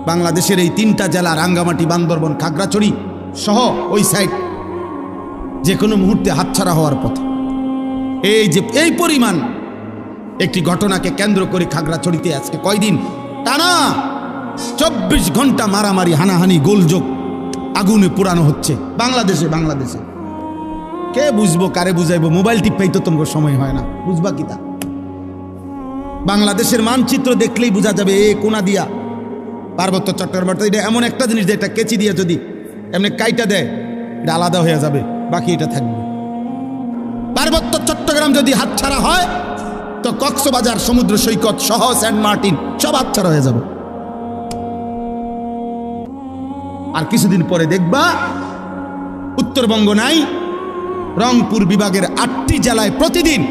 বাংলাদেশের এই 3টা জেলা রাঙ্গামাটি, বান্দরবন, খাগড়াছড়ি সহ ওই সাইড যে কোনো মুহূর্তে হাতছাড়া হওয়ার পথে। এই যে এই পরিমাণ একটি ঘটনাকে কেন্দ্র করে খাগড়াছড়িতে আজকে কয়দিন টানা 24 ঘন্টা মারামারি, হানাহানি, গোলযোগ, আগুনে পোড়ানো হচ্ছে বাংলাদেশে। কে বুঝবো, কারে বুঝাইবো? মোবাইল টিপাই তো তোমার সময় হয় না, বুঝবা কি তা? বাংলাদেশের মানচিত্র দেখলেই বোঝা যাবে এ কোনা দিয়া পার্বত্য চট্টগ্রাম। এটা এমন একটা জিনিস যেটা কেচি দিয়ে যদি এমনি কাইটা দেয় এটা আলাদা হয়ে যাবে, বাকি এটা থাকবে। পার্বত্য চট্টগ্রাম যদি হাতছাড়া হয় তো কক্সবাজার সমুদ্র সৈকত সহ সেন্ট মার্টিন সব হাতছাড়া হয়ে যাবে। আর কিছুদিন পরে দেখবা উত্তরবঙ্গ নাই, রংপুর বিভাগের 8টি জেলায় প্রতিদিন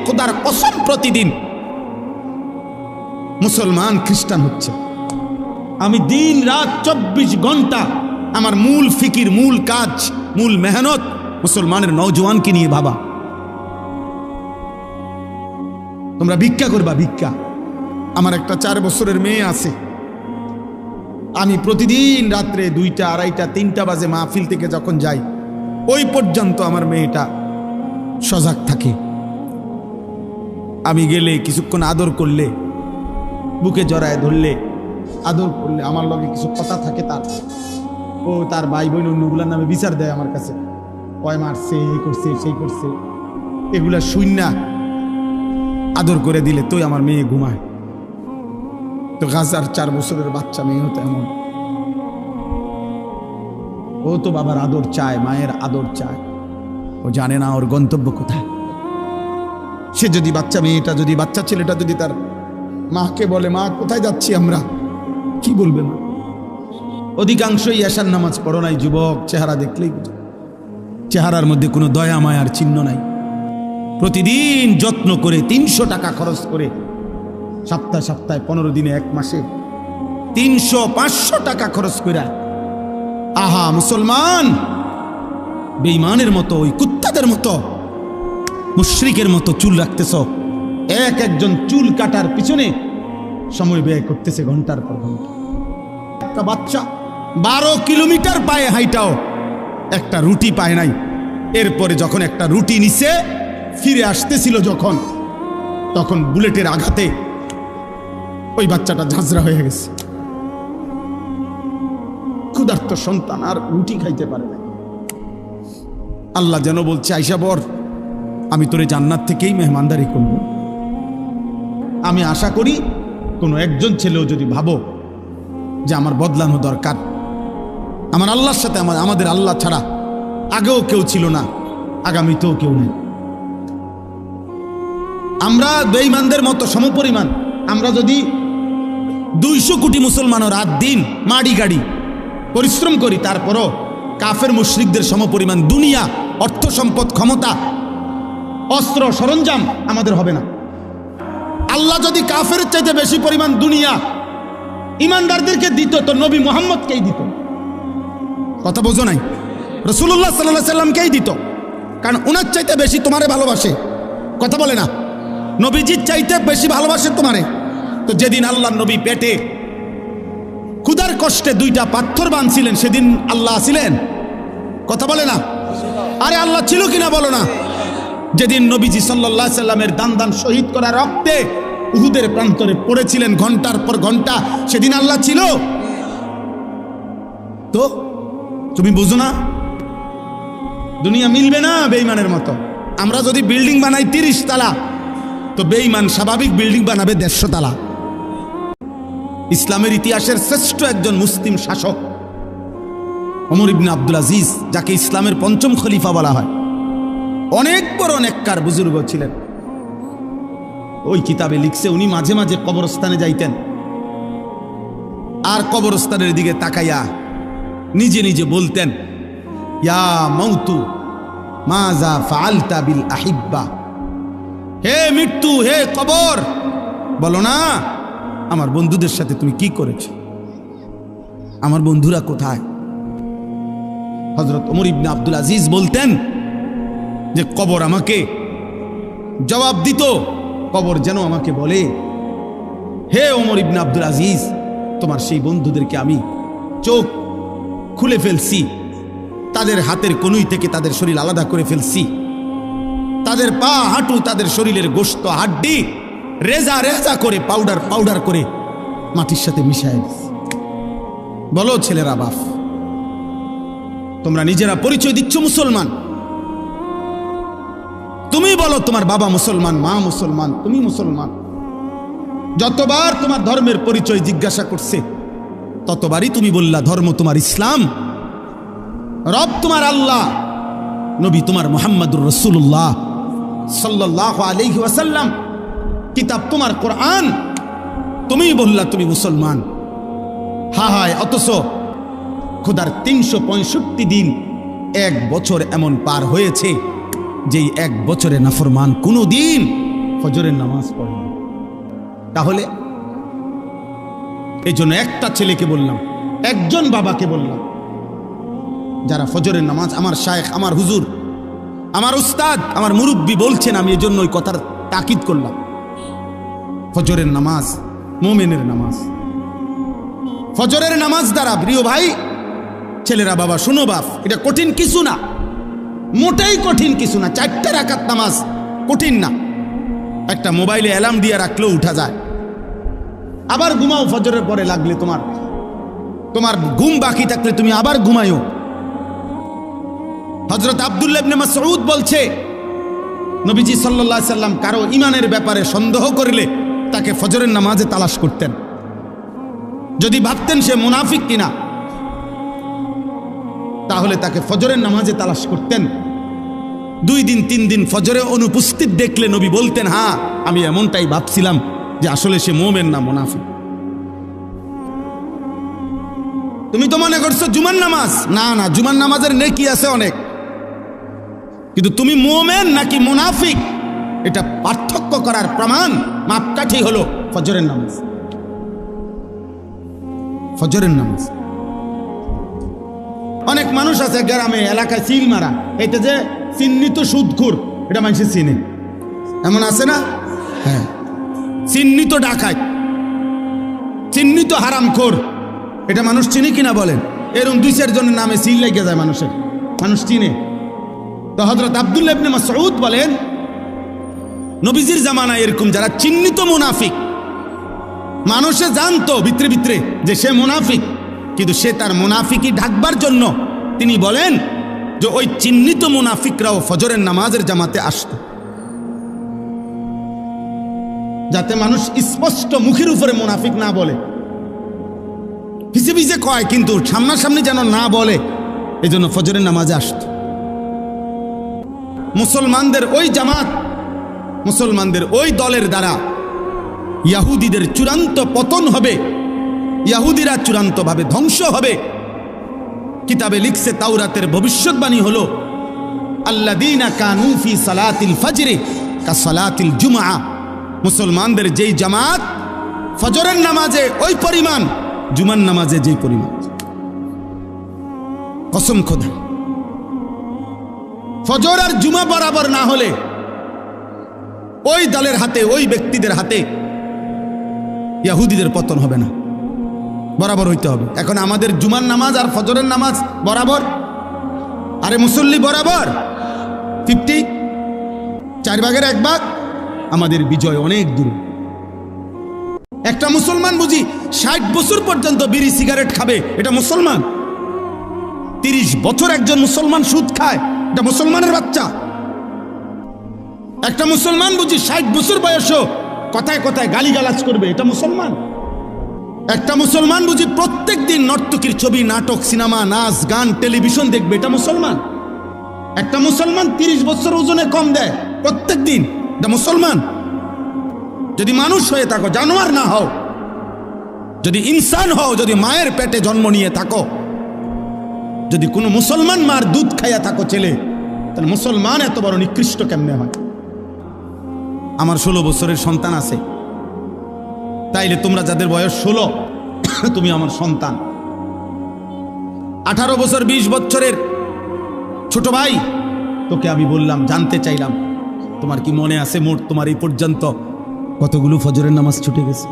খোদার কসম প্রতিদিন মুসলমান খ্রিস্টান হচ্ছে। আমি দিন রাত 24 ঘন্টা আমার মূল ফিকির, মূল কাজ, মূল মেহনত মুসলমানের নওজোয়ানকে নিয়ে ভাবা। তোমরা ভিক্ষা করবা, ভিক্ষা। আমার একটা 4 বছরের মেয়ে আছে, আমি প্রতিদিন রাত্রে 2টা, 2:30, 3টা বাজে মাহফিল থেকে যখন যাই ওই পর্যন্ত আমার মেয়েটা সজাগ থাকে। আমি গেলে কিছুক্ষণ আদর করলে, বুকে জড়ায় ধরলে, আদর করলে আমার লগে কিছু কথা থাকে তার, ও তার ভাই বোন অন্যগুলার নামে বিচার দেয় আমার কাছে, ওই মারছে, এই করছে, সেই করছে, এগুলা শুইনা আদর করে দিলে তোই আমার মেয়ে ঘুমায়। তো গাজার 4 বছরের বাচ্চা মেয়ে হতো এমন, ও তো বাবার আদর চায়, মায়ের আদর চায়। ও জানে না ওর গন্তব্য কোথায়। সে যদি বাচ্চা ছেলেটা যদি তার মাকে বলে, মা কোথায় যাচ্ছি আমরা, কি বলবে মা? অধিকাংশই এশার নামাজ পড়ো নাই যুবক, চেহারা দেখলেই বুঝো চেহারার মধ্যে কোনো দয়া মায়ার চিহ্ন নাই। প্রতিদিন যত্ন করে 300 টাকা খরচ করে, সপ্তাহে 15 দিনে, 1 মাসে 300-500 টাকা খরচ করে, আহা মুসলমান বেঈমানের মতো, ওই কুত্তাদের মতো, মুশরিকের মতো চুল রাখতেছ। একজন চুল কাটার পিছনে সময় ব্যয় করতেছে ঘন্টার পর ঘন্টা। একটা বাচ্চা 12 কিলোমিটার পায়ে হাইটাও একটা রুটি পায় নাই। এরপরে যখন একটা রুটি নিছে, ফিরে আসতেছিল তখন বুলেটের আঘাতে ওই বাচ্চাটা ঝাঁঝরা হয়ে গেছে। ক্ষুধার্ত সন্তান আর রুটি খাইতে পারে না। আল্লাহ যেন বলছে, আইসা বর, আমি তোরে জান্নাত থেকেই মেহমানদারি করব। আমি আশা করি কোনো একজন ছেলেও যদি ভাবো যে আমার বদলানো দরকার, আমার আল্লাহর সাথে, আমাদের আল্লাহ ছাড়া আগেও কেউ ছিল না, আগামীতেও কেউ নেই। আমরা বেঈমানদের মতো সমপরিমাণ। আমরা যদি 200 কোটি মুসলমানও রাত দিন মাড়ি গাড়ি পরিশ্রম করি, তারপরও কাফের মুশরিকদের সমপরিমাণ দুনিয়া, অর্থ সম্পদ, ক্ষমতা, অস্ত্র সরঞ্জাম আমাদের হবে না। আল্লাহ যদি কাফের চাইতে বেশি পরিমাণ দুনিয়া ইমানদারদেরকে দিত তো নবী মুহাম্মদকেই দিত। কথা বোঝো নাই? রাসূলুল্লাহ সাল্লাল্লাহু আলাইহি সাল্লামকেই দিত, কারণ ওনার চাইতে বেশি তোমারে ভালোবাসে। কথা বলে না? নবীজির চাইতে বেশি ভালোবাসে তোমারে। তো যেদিন আল্লাহ নবী পেটে ক্ষুধার কষ্টে 2টা পাথর বাঁধছিলেন, সেদিন আল্লাহ ছিলেন? কথা বলে না? আরে আল্লাহ ছিল কিনা বলো না? যেদিন নবীজি সাল্লাল্লাহু আলাইহি সাল্লামের দান শহীদ করা রক্তে উহুদের প্রান্তরে পড়েছিলেন ঘন্টার পর ঘন্টা, সেদিন আল্লাহ ছিল? তো তুমি বুঝো না? দুনিয়া মিলবে না বেঈমানের মতো। আমরা যদি বিল্ডিং বানাই 30 তলা, তো বেঈমান স্বাভাবিক বিল্ডিং বানাবে 150 তলা। ইসলামের ইতিহাসের শ্রেষ্ঠ একজন মুসলিম শাসক ওমর ইবনে আব্দুল আজিজ, যাকে ইসলামের 5ম খলিফা বলা হয়, অনেক বড় নেককার বুজুর্গ ছিলেন। ওই কিতাবে লিখছে, উনি মাঝে মাঝে কবরস্থানে যাইতেন, আর কবরস্থানের দিকে তাকাইয়া নিজে নিজে বলতেন, ইয়া মাউতু মাজা ফাআলতা বিল আহিব্বা। হে মৃত্যু, হে কবর, বলো না আমার বন্ধুদের সাথে তুমি কি করেছ? আমার বন্ধুরা কোথায়? হযরত ওমর ইবনে আব্দুল আজিজ বলতেন যে কবর আমাকে জবাব দিত, কবর যেন আমাকে বলে, হে ওমর ইবনে আব্দুল আজিজ, তোমার সেই বন্ধুদেরকে আমি চোখ খুলে ফেলছি, তাদের হাতের কনুই থেকে তাদের শরীর আলাদা করে ফেলছি, তাদের পা হাঁটু তাদের শরীরের গোশত হাড্ডি রেজা রেজা করে পাউডার পাউডার করে মাটির সাথে মিশায় দিছি। বলো ছেলেরা বাপ, তোমরা নিজেরা পরিচয় দিচ্ছ মুসলমান, তুমি বলো তোমার বাবা মুসলমান, মা মুসলমান, তুমি মুসলমান। যতবার তোমার ধর্মের পরিচয় জিজ্ঞাসা করছে ততবারই তুমি বললা ধর্ম তোমার ইসলাম, রব তোমার আল্লাহ, নবী তোমার মুহাম্মদুর রাসূলুল্লাহ সাল্লাল্লাহু আলাইহি ওয়াসাল্লাম, কিতাব তোমার কোরআন, তুমি বললা তুমি মুসলমান। হায় অথচ খোদার 365 দিন, এক বছর এমন পার হয়েছে যেই এক বছরে নাফরমান কোনো দিন ফজরের নামাজ পড়ে। তাহলে এই জন্য একটা ছেলেকে বললাম, একজন বাবাকে বললাম, যারা ফজরের নামাজ, আমার শায়েখ, আমার হুজুর, আমার উস্তাদ, আমার মুরব্বী বলছেন, আমি এই জন্য ওই কথার তাকিদ করলাম। ফজরের নামাজ মুমিনের নামাজ, ফজরের নামাজ দ্বারা, প্রিয় ভাই ছেলেরা বাবা শুনো বাপ, এটা কঠিন কিছু না, মোটেই কঠিন কিছু না। 4 রাকাত নামাজ কঠিন না, একটা মোবাইলে অ্যালার্ম দিয়ে রাখলেও উঠা যায়। আবার ঘুমাও, ফজরের পরে লাগলে তোমার ঘুম বাকি থাকলে তুমি আবার ঘুমায়ও। হযরত আব্দুল্লাহ ইবনে মাসউদ বলছে, নবীজি সাল্লাল্লাহু আলাইহি সাল্লাম কারো ঈমানের ব্যাপারে সন্দেহ করলে তাকে ফজরের নামাজে তালাশ করতেন। যদি ভাবতেন সে মুনাফিক কিনা, তাহলে তাকে ফজরের নামাজে তালাশ করতেন। 2 দিন 3 দিন ফজরে অনুপস্থিত দেখলে নবী বলতেন, হ্যাঁ আমি এমনটাই ভাবছিলাম যে আসলে সে মুমিন না মুনাফিক। তুমি তো মনে করছো জুমার নামাজ, না না, জুমার নামাজের নেকি আছে অনেক, কিন্তু তুমি মুমিন নাকি মুনাফিক এটা পার্থক্য করার প্রমাণ, মাপকাঠি হলো ফজরের নামাজ। ফজরের নামাজ। অনেক মানুষ আছে গ্রামে এলাকায় সিল মারা, এটা যে চিহ্নিত সুদখোর, এটা মানুষের চিনে, এমন আছে না? হ্যাঁ, চিহ্নিত ডাকাত, চিহ্নিত হারামখোর, এটা মানুষ চিনে কিনা বলেন? এরকম 2-4 জনের নামে সিল লেগে যায় মানুষের, মানুষ চিনে। তো হযরত আব্দুল্লাহ ইবনে মাসউদ বলেন, নবীজির জামানায় এরকম যারা চিহ্নিত মুনাফিক, মানুষে জানতো ভিতরে ভিতরে যে সে মুনাফিক, কিন্তু সে তার মুনাফিকি ঢাকবার জন্য তিনি বলেন যে ওই চিহ্নিত মুনাফিকরাও ফজরের নামাজের জামাতে আসতো, যাতে মানুষ স্পষ্ট মুখের উপরে মুনাফিক না বলে, পিছে পিছে কয় কিন্তু সামনাসামনি যেন না বলে, এই জন্য ফজরের নামাজে আসতো। মুসলমানদের ওই জামাত, মুসলমানদের ওই দলের দ্বারা ইহুদিদের চূড়ান্ত পতন হবে, ইহুদিরা চূড়ান্তভাবে ধ্বংস হবে। কিতাবে লিখছে, তাওরাতের ভবিষ্যৎবাণী হলো, আল্লাযীনা কানু ফি সালাতিল ফজরি কাসালাতিল জুমআ, মুসলমানদের যেই জামাত ফজরের নামাজে ওই পরিমাণ, জুমার নামাজে যেই পরিমাণ। কসম খোদা, ফজর আর জুমা বরাবর না হলে ওই দলের হাতে, ওই ব্যক্তিদের হাতে ইহুদিদের পতন হবে না, বরাবর হইতে হবে। এখন আমাদের জুমার নামাজ আর ফজরের নামাজ বরাবর, আরে মুসল্লি বরাবর 50, 4 ভাগের 1 ভাগ, আমাদের বিজয় অনেক দূর। একটা মুসলমান বুঝি 60 বছর পর্যন্ত বিড়ি সিগারেট খাবে, এটা মুসলমান? 30 বছর একজন মুসলমান সুদ খায়, এটা মুসলমানের বাচ্চা? একটা মুসলমান বুঝি 60 বছর বয়সও কথায় কথায় গালিগালাজ করবে, এটা মুসলমান? একটা মুসলমান বুঝি প্রত্যেক দিন নর্তকীর ছবি, নাটক, সিনেমা, নাচ, গান, টেলিভিশন দেখবে, এটা মুসলমান? একটা মুসলমান 30 বছর ওজনে কম দেয় প্রত্যেক দিন, এটা মুসলমান? যদি মানুষ হয়ে থাকো, জানোয়ার না হও, যদি ইনসান হও, যদি মায়ের পেটে জন্ম নিয়ে থাকো, যদি কোনো মুসলমান মার দুধ খাইয়া থাকো ছেলে, তাহলে মুসলমান এত বড় নিকৃষ্ট কেমনে হয়? আমার 16 বছরের সন্তান আছে, তাইলে তোমরা যাদের বয়স 16, তুমি আমার সন্তান। 18 বছর 20 বছরের ছোট ভাই, তোকে আমি বললাম, জানতে চাইলাম তোমার কি মনে আছে মোট তোমার এই পর্যন্ত কতগুলো ফজরের নামাজ ছুটে গেছে?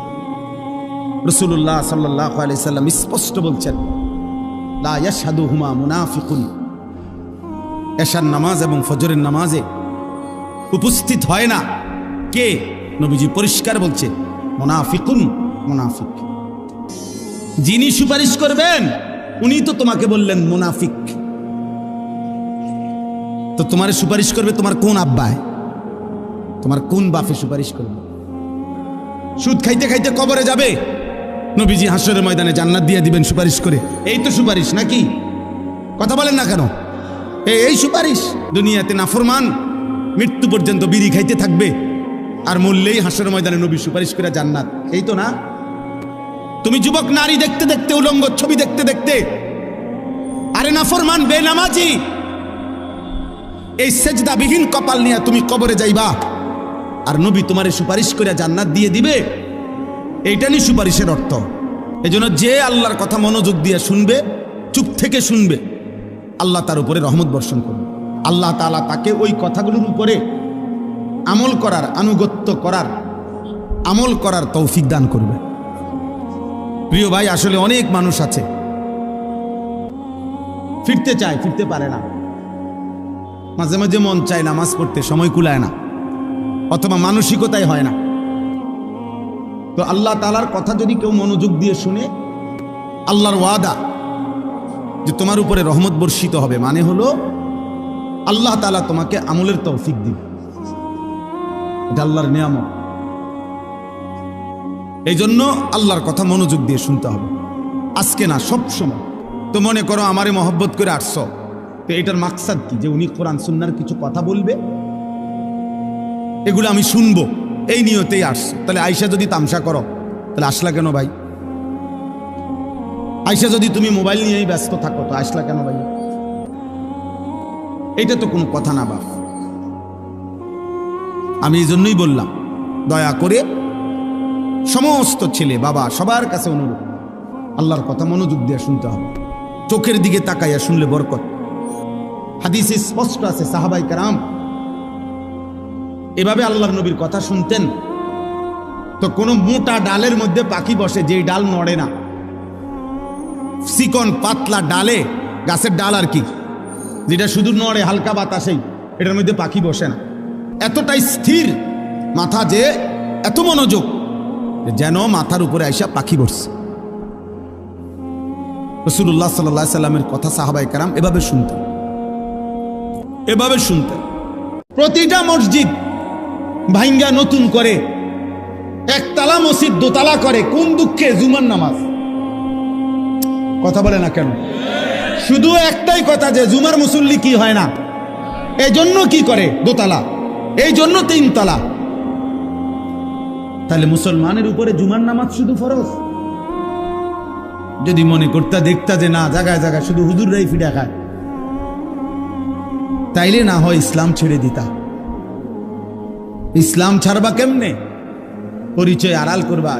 রাসূলুল্লাহ সাল্লাল্লাহু আলাইহি সাল্লাম স্পষ্ট বলছেন, লা ইয়াশহাদুহুমা মুনাফিকুন, এশার নামাজ এবং ফজরের নামাজে উপস্থিত হয় না কে? নবীজি পরিষ্কার বলছে, মুনাফিকুন, মুনাফিক। যিনি সুপারিশ করবেন উনি তো তোমাকে বললেন মুনাফিক। তো তোমার সুপারিশ করবে তোমার কোন আব্বায়, তোমার কোন বাপে সুপারিশ করবে? সুদ খাইতে খাইতে কবরে যাবে, নবীজি হাসরের ময়দানে জান্নাত দিয়ে দিবেন সুপারিশ করে। এই তো সুপারিশ নাকি? কথা বলেন না কেন? এই সুপারিশ। দুনিয়াতে নাফরমান মৃত্যু পর্যন্ত বিড়ি খাইতে থাকবে, আর মরলেই হাসরের ময়দানে নবী সুপারিশ করে জান্নাত। এই তো না? তুমি যুবক নারী দেখতে দেখতে, উলঙ্গ ছবি দেখতে দেখতে, আরে নাফরমান বেনামাজি, এই সেজদাবিহীন কপাল নিয়ে তুমি কবরে যাইবা, আর নবী তোমারে সুপারিশ করে জান্নাত দিয়ে দিবে। এইটা নিয়ে সুপারিশের অর্থ। এই জন্য যে আল্লাহর কথা মনোযোগ দিয়ে শুনবে, চুপ থেকে শুনবে, আল্লাহ তার উপরে রহমত বর্ষণ করবে। আল্লাহ তাআলা তাকে ওই কথাগুলোর উপরে আমল করার, আনুগত্য করার, আমল করার তৌফিক দান করবে। প্রিয় ভাই, আসলে অনেক মানুষ আছে ফিরতে চায়, ফিরতে পারে না। মাঝে মাঝে মন চায় নামাজ পড়তে, সময় কুলায় না, অথবা মানসিকতাই হয় না। তো আল্লাহ তাআলার কথা যদি কেউ মনোযোগ দিয়ে শুনে, আল্লাহর ওয়াদা যে তোমার উপরে রহমত বর্ষিত হবে, মানে হলো আল্লাহ তাআলা তোমাকে আমলের তৌফিক দিবে। এটা আল্লাহর নিয়ামত। এই জন্য আল্লাহর কথা মনোযোগ দিয়ে শুনতে হবে, আজকে না, সব সময়। তো মনে করো আমারে মহব্বত করে আসছো, তো এটার মাকসাদ কি? যে উনি কোরআন সুন্নাহর কিছু কথা বলবে, এগুলো আমি শুনবো, এই নিয়তেই আসছো। তাহলে আয়সা যদি তামসা করো, তাহলে আসলা কেন ভাই? আয়সা যদি তুমি মোবাইল নিয়েই ব্যস্ত থাকো, তো আসলা কেন ভাই? এটা তো কোনো কথা না বাপ। আমি এই জন্যই বললাম, দয়া করে সমস্ত ছেলে বাবা সবার কাছে অনুরোধ, আল্লাহর কথা মনোযোগ দিয়ে শুনতে হবে। চোখের দিকে তাকাইয়া শুনলে বরকত। হাদিসে স্পষ্ট আছে, সাহাবায়ে কেরাম এভাবে আল্লাহর নবীর কথা শুনতেন। তো কোনো মোটা ডালের মধ্যে পাখি বসে, যেই ডাল নড়ে না, চিকন পাতলা ডালে, গাছের ডাল আর কি, যেটা শুধু নড়ে হালকা বাতাসেই, এটার মধ্যে পাখি বসে না। এতটাই স্থির মাথা, যে এত মনোযোগ, যেন মাথার উপরে আইসা পাখি বসছে। রাসূলুল্লাহ সাল্লাল্লাহু আলাইহি সাল্লামের কথা সাহাবায়ে কেরাম এভাবে শুনতেন, এভাবে শুনতেন। প্রতিটা মসজিদ ভাঙ্গা নতুন করে একতলা মসজিদ দোতলা করে, কোন দুঃখে? জুমার নামাজ। কথা বলে না কেন? শুধু একটাই কথা, যে জুমার মুসল্লি কি হয় না, এই জন্য কি করে দোতলা, এই জন্য তিনতলা। তাহলে মুসলমানের উপরে জুমার নামাজ শুধু ফরজ? যদি মনে করতা, দেখতা যে না, জায়গায় জায়গায় শুধু হুজুররাই ফিডা খায়, তাইলে না হয় ইসলাম ছেড়ে দিতা। ইসলাম ছাড়বা কেমনে? পরিচয় আড়াল করবা,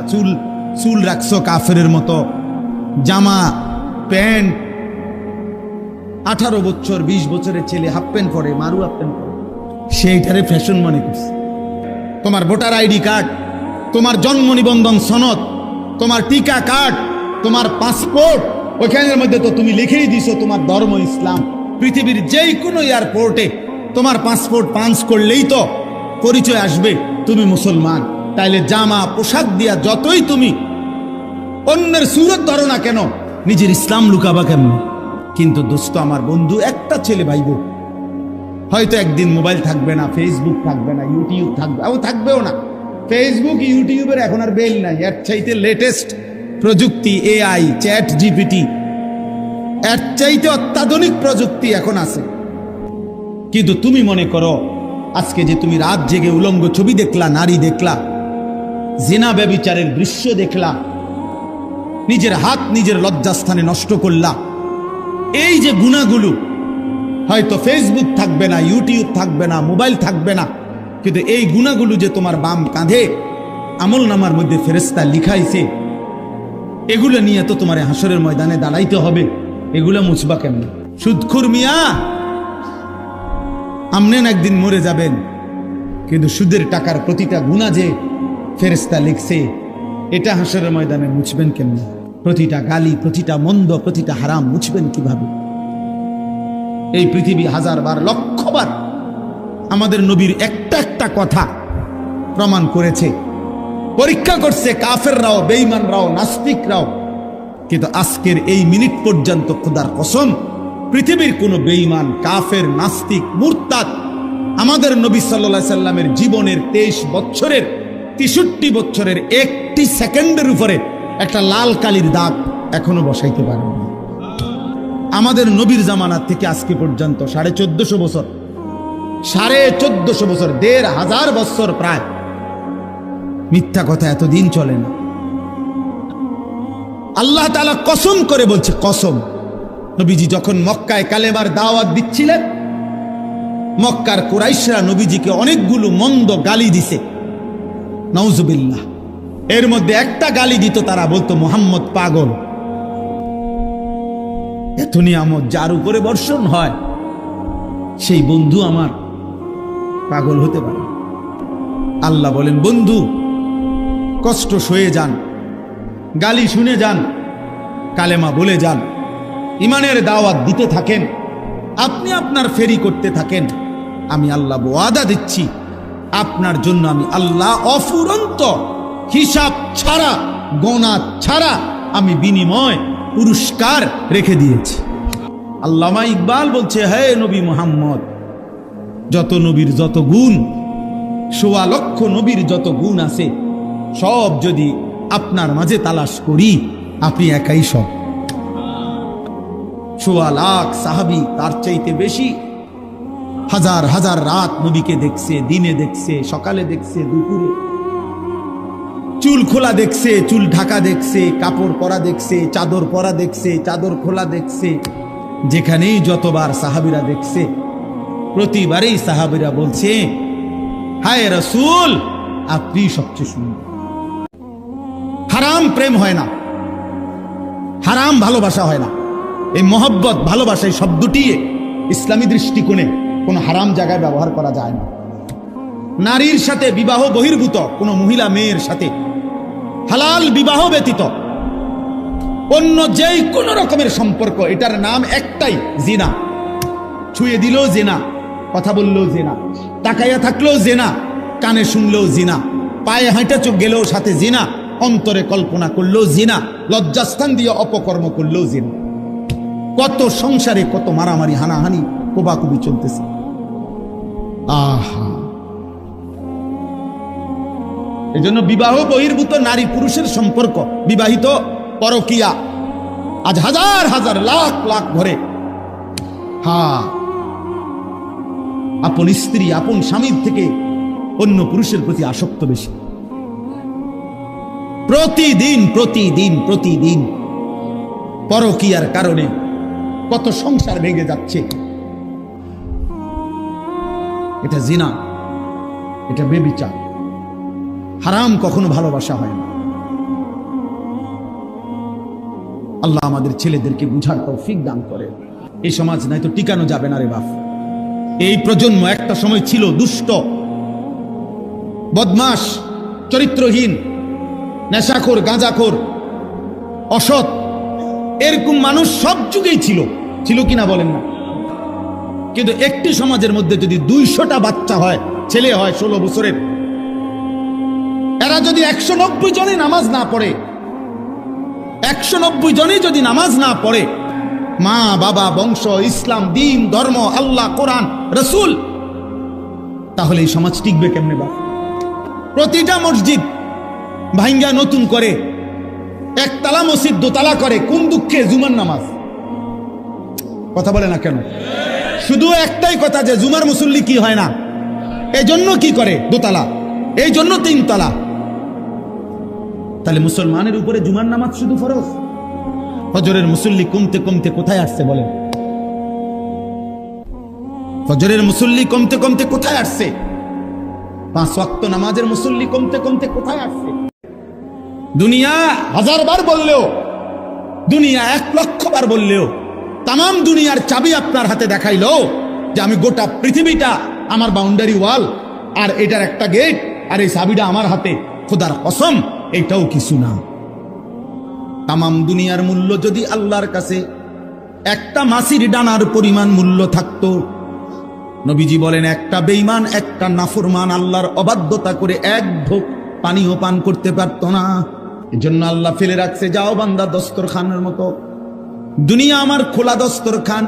চুল রাখছো কাফেরের মতো, জামা প্যান্ট, 18 বছর 20 বছরের ছেলে হাফ প্যান্ট পরে, মারু হাফ প্যান্ট পরে, সেইটারে ফ্যাশন মনে করছে। তোমার ভোটার আইডি কার্ড, তোমার জন্ম নিবন্ধন সনদ, তোমার টিকা কার্ড, তোমার পাসপোর্ট, ওইখানের মধ্যে তো তুমি লিখেই দিছো তোমার ধর্ম ইসলাম। পৃথিবীর যেই কোনো এয়ারপোর্টে তোমার পাসপোর্ট পাঞ্চ করলেই তো পরিচয় আসবে তুমি মুসলমান। তাইলে জামা পোশাক দিয়া যতই তুমি অন্যের সুরত ধরো না কেন, নিজের ইসলাম লুকাবা কেমন? কিন্তু দোস্ত আমার, বন্ধু, একটা ছেলে ভাইব, হয়তো একদিন মোবাইল থাকবে না, ফেসবুক থাকবে না, ইউটিউব থাকবে, থাকবেও না। ফেসবুক ইউটিউবের এখন আর বেল নাই, এর চাইতে লেটেস্ট প্রযুক্তি, AI, চ্যাট জিপিটি, এর চাইতে অত্যাধুনিক প্রযুক্তি এখন আছে। কিন্তু তুমি মনে করো, আজকে যে তুমি রাত জেগে উলঙ্গ ছবি দেখলা, নারী দেখলা, জিনা ব্যভিচারের দৃশ্য দেখলা, নিজের হাত নিজের লজ্জাস্থানে নষ্ট করলা, এই যে গুনাহগুলো, হয়তো ফেসবুক থাকবে না, ইউটিউব থাকবে না, মোবাইল থাকবে না, কিন্তু এই গুনাহগুলো যে তোমার বাম কাঁধে আমল নামার মধ্যে ফেরেশতা লিখাইছে, এগুলো নিয়ে তো তোমার হাসরের ময়দানে দাঁড়াইতে হবে। এগুলো মুছবা কেমন? সুদখোর মিয়া, আমনেন একদিন মরে যাবেন, কিন্তু সুদের টাকার প্রতিটা গুনাহ যে ফেরেশতা লিখছে, এটা হাসরের ময়দানে মুছবেন কেমনে? প্রতিটা গালি, প্রতিটা মন্দ, প্রতিটা হারাম মুছবেন কিভাবে? এই পৃথিবী হাজারবার, লক্ষবার আমাদের নবীর একটা একটা কথা প্রমাণ করেছে, পরীক্ষা করছে কাফেররাও, বেঈমানরাও, নাস্তিকরাও। কিন্তু আজকের এই মিনিট পর্যন্ত খোদার কসম, পৃথিবীর কোনো বেঈমান, কাফের, নাস্তিক, মুরতাদ আমাদের নবী সাল্লাল্লাহু আলাইহি সাল্লামের জীবনের 23 বছরের 63 বছরের একটি সেকেন্ডের উপরে একটা লাল কালির দাগ এখনো বসাইতে পারে না। আমাদের নবীর জামানা থেকে আজকে পর্যন্ত 1450 বছর, 1450 বছর, 1500 বছর প্রায়। মিথ্যা কথা এতদিন চলে না। আল্লাহ তাআলা কসম করে বলছে, কসম, নবীজি যখন মক্কায় কালেমার দাওয়াত দিচ্ছিলেন, মক্কার কুরাইশরা নবীজিকে অনেকগুলো মন্দ গালি দিছে, নাউজুবিল্লাহ। এর মধ্যে একটা গালি দিত, তারা বলতো মুহাম্মদ পাগল। এত নিয়ামত যার উপরে বর্ষণ হয়, সেই বন্ধু আমার পাগল হতে পারে? আল্লাহ বলেন, বন্ধু কষ্ট সয়ে যান, গালি শুনে যান, কালেমা বলে যান, ইমানের দাওয়াত দিতে থাকেন, আপনি আপনার ফেরি করতে থাকেন। আমি আল্লাহ ওয়াদা দিচ্ছি, আপনার জন্য আমি আল্লাহ অফুরন্ত, হিসাব ছাড়া, গোনা ছাড়া আমি বিনিময় পুরস্কার রেখে দিয়েছি। আল্লামা ইকবাল বলছে, হে নবী মুহাম্মদ, যত নবীর যত গুণ, ১.৫ লক্ষ নবীর যত গুণ আছে, সব যদি আপনার মাঝে তালাশ করি, আপনি একাই সব। ১.৫ লাখ সাহাবী, তার চাইতে বেশি, হাজার হাজার রাত নবীকে দেখছে, দিনে দেখছে, সকালে দেখছে, দুপুরে, চুল খোলা দেখছে, চুল ঢাকা দেখছে, কাপড় পরা দেখছে, চাদর পরা দেখছে, চাদর খোলা দেখছে। যেখানেই যতবার সাহাবীরা দেখছে, প্রতিবারেই সাহাবীরা বলছে, হায় রাসূল, আপনি সবচেয়ে সুন্দর। হারাম প্রেম হয় না, হারাম ভালোবাসা হয় না। এই মহব্বত, ভালোবাসা, এই শব্দটি ইসলামী দৃষ্টিকোণে কোনো হারাম জায়গায় ব্যবহার করা যায় না। নারীর সাথে বিবাহ বহির্ভূত কোনো মহিলা মেয়ের সাথে হালাল বিবাহ ব্যতীত অন্য যেই কোন রকমের সম্পর্ক, এটার নাম একটাই, জিনা। ছুঁয়ে দিলেও জিনা, কথা বললেও জিনা, তাকাইয়া থাকলেও জিনা, কানে শুনলেও জিনা, পায়ে হাঁটা চোখ গেলেও সাথে জিনা, অন্তরে কল্পনা করলেও জিনা, লজ্জাস্থান দিয়ে অপকর্ম করলেও জিনা। কত সংসারে কত মারামারি, হানাহানি, কোবাকুবি চলতেছে। আহা, এজন্য বিবাহ বহির্ভূত নারী পুরুষের সম্পর্ক, বিবাহিত পরকিয়া আজ হাজার হাজার, লাখ লাখ ঘরে। আপন স্ত্রী, আপন স্বামীর থেকে অন্য পুরুষের প্রতি আসক্ত বেশি। প্রতিদিন প্রতিদিন প্রতিদিন পরকিয়ার কারণে কত সংসার ভেঙে যাচ্ছে। এটা জিনা, এটা বেবিচার। হারাম কখনো ভালোবাসা হয় না। আল্লাহ আমাদের ছেলেদেরকে বুঝার তৌফিক দান করে। এই সমাজ নাই তো টিকানো যাবে না রে বাপ। এই প্রজন্ম একটা সময় ছিল দুষ্ট, বদমাশ, চরিত্রহীন, নেশাখোর, গাঁজাখোর, অসৎ, এরকম মানুষ সব যুগেই ছিল, ছিল কিনা বলেন না? কিন্তু একটি সমাজের মধ্যে যদি 200টা বাচ্চা হয়, ছেলে হয় 16 বছরের, এরা যদি 190 জনই নামাজ না পড়ে, 190 জনই যদি নামাজ না পড়ে, মা বাবা, বংশ, ইসলাম, দিন, ধর্ম, আল্লাহ, কোরআন, রসুল, তাহলে এই সমাজ টিকবে কেমনে? বা প্রতিটা মসজিদ ভাঙ্গা নতুন করে, একতলা মসজিদ দোতলা করে, কোন দুঃখে? জুমার নামাজ। কথা বলে না কেন? শুধু একটাই কথা, যে জুমার মুসল্লি কি হয় না, এই জন্য কি করে দোতলা, এই জন্য 3 তলা। তাহলে মুসলমানের উপরে জুমার নামাজ শুধু ফরজ? ফজরের মুসল্লি কমতে কমতে কোথায় আসছে বলেন? ফজরের মুসল্লি কমতে কমতে কোথায় আসছে? 5 ওয়াক্ত নামাজের মুসল্লি কমতে কমতে কোথায় আসছে? দুনিয়া 1000 বার বললেও, দুনিয়া 1 লক্ষ বার বললেও, তাম দুনিয়ার চাবি আপনার হাতে দেখাইলো যে আমি গোটা পৃথিবীটা আমার বাউন্ডারি ওয়াল, আর এটার একটা গেট, আর এই চাবিটা আমার হাতে, খোদার কসম এটাও কিছু না। তামাম দুনিয়ার মূল্য যদি আল্লাহর কাছে একটা মাছির ডানার পরিমাণ মূল্য থাকতো, নবীজি বলেন একটা বেঈমান, একটা নাফরমান আল্লাহর অবাধ্যতা করে এক ঢোক পানিও পান করতে পারতো না। এজন্য আল্লাহ ফেলে রাখছে, যাও বান্দা দস্তরখানের মতো, দুনিয়া আমার খোলা দস্তরখান,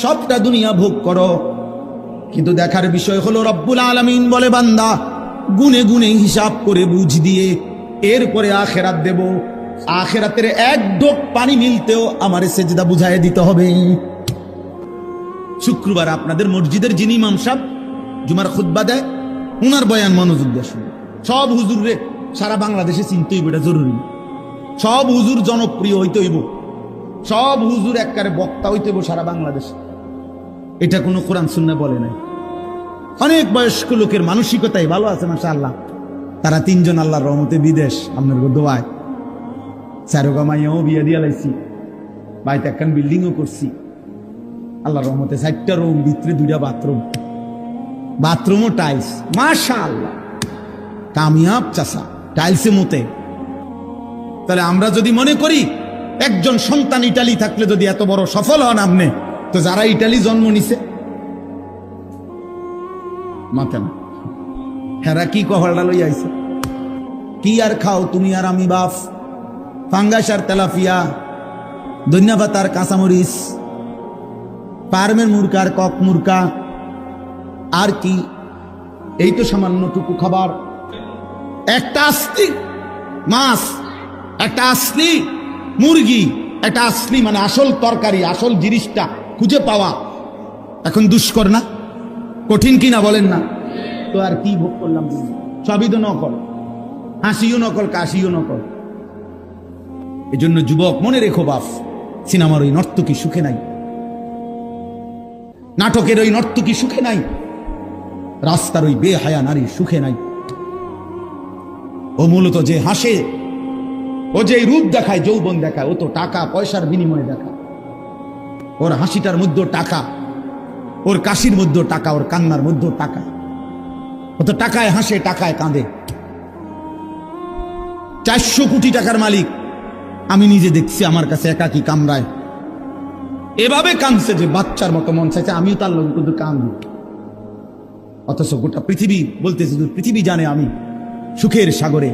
সবটা দুনিয়া ভোগ করো। কিন্তু দেখার বিষয় হলো রব্বুল আলামিন বলে, বান্দা গুনে গুনে হিসাব করে বুঝ দিয়ে এরপরে আখেরাত দেব। আখেরাতের এক ঢোক পানি মিলতেও আমারে সেজদা বুঝায় দিতে হবে। শুক্রবার আপনাদের মসজিদের যিনি ইমাম সাহেব জুমার খুতবা দেয়, উনার বয়ান মনোযোগ দিয়ে শুনুন। সব হুজুরে সারা বাংলাদেশে চিনতে হইব, এটা জরুরি। সব হুজুর জনপ্রিয় হইতে হইব, সব হুজুর একবারে বক্তা হইতে হইব সারা বাংলাদেশে। এটা কোনো কোরআন সুন্নাহ বলে নাই। অনেক বয়স্ক লোকের মানসিকতাই ভালো আছে মাশাআল্লাহ, তারা তিনজন আল্লাহর রহমতে বিদেশ, আপনার দোয়ায় চারোগামাইয়াও বিয়ে দিয়ে লাইছি, বাড়িতে একখান বিল্ডিংও করছি আল্লাহর রহমতে, 4টা রুম, ভিতরে 2টা বাথরুম, বাথরুমও টাইলস, মাশাআল্লাহ কামিয়াব চাষা টাইলসে মতে। তাহলে আমরা যদি মনে করি একজন সন্তান ইটালি থাকলে যদি এত বড় সফল হন আপনি, তো যারা ইটালি জন্ম নিছে মাথা না, হেরা কি কহলটা লই আইছে, কি আর খাও তুমি আর আমি বাপ, ফাঙ্গাস আর তেলাপিয়া, ধন্যবাদ আর কাঁচামরিচ, পারমের মুরকা আর কক মুরকা, আর কি এই তো সামান্যটুকু খাবার। একটা আসলি মাছ, একটা আসলি মুরগি, একটা আসলি মানে আসল তরকারি, আসল জিনিসটা খুঁজে পাওয়া এখন দুষ্কর না, কঠিন কিনা বলেন না? তো আর কি ভোগ করলাম, সবই তো নকল, হাসিও নকল, কাশিও নকল। এই জন্য যুবক মনে রেখো বাপ, সিনেমার ওই নর্তকী সুখে নাই, নাটকের ওই নর্তকী সুখে নাই, রাস্তার ওই বেহায়া নারী সুখে নাই। ও মূলত যে হাসে, ও যে রূপ দেখায়, যৌবন দেখায়, ও তো টাকা পয়সার বিনিময়ে দেখায়। ওর হাসিটার মধ্যে টাকা, ওর কাশির মধ্যে টাকা, ওর কান্নার মধ্যে টাকা। ও তো টাকায় হাসে, টাকায় কাঁদে। 400 কোটি টাকার মালিক, আমি নিজে দেখছি আমার কাছে একাকি কামরায় এভাবে কাঁদছে যে বাচ্চার মতো মন চাইছে আমিও তার লোক কিন্তু কাঁদব। অথচ গোটা পৃথিবী বলতেছে, পৃথিবী জানে আমি সুখের সাগরে,